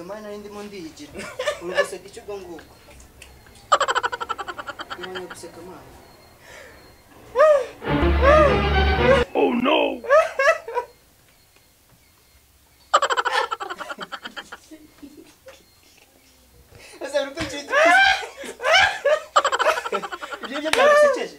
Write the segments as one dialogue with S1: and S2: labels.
S1: ndatunguwe mani nari ndimo ndiyigira uri guseka icyo ubwo ngubwo urabona guseka mani
S2: Oh no!
S1: asa uri kucyita ibyo byagusekeje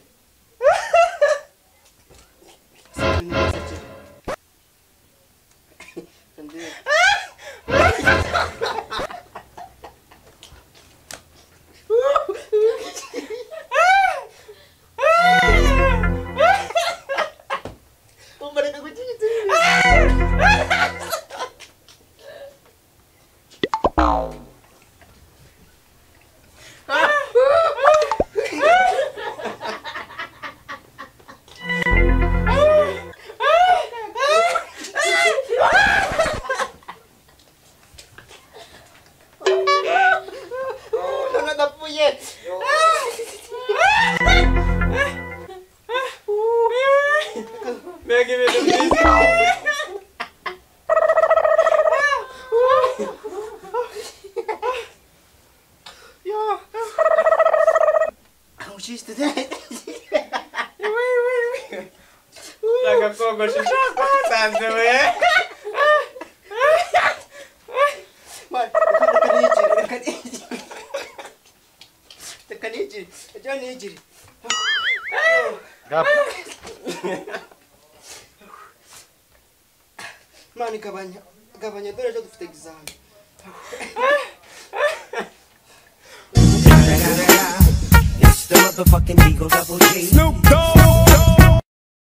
S1: She's today.
S2: Like a coco, she's
S1: Mani gabanya dore ejo dufite exam.
S3: It's the motherfucking Eagle Double G.
S2: Snoop Dogg.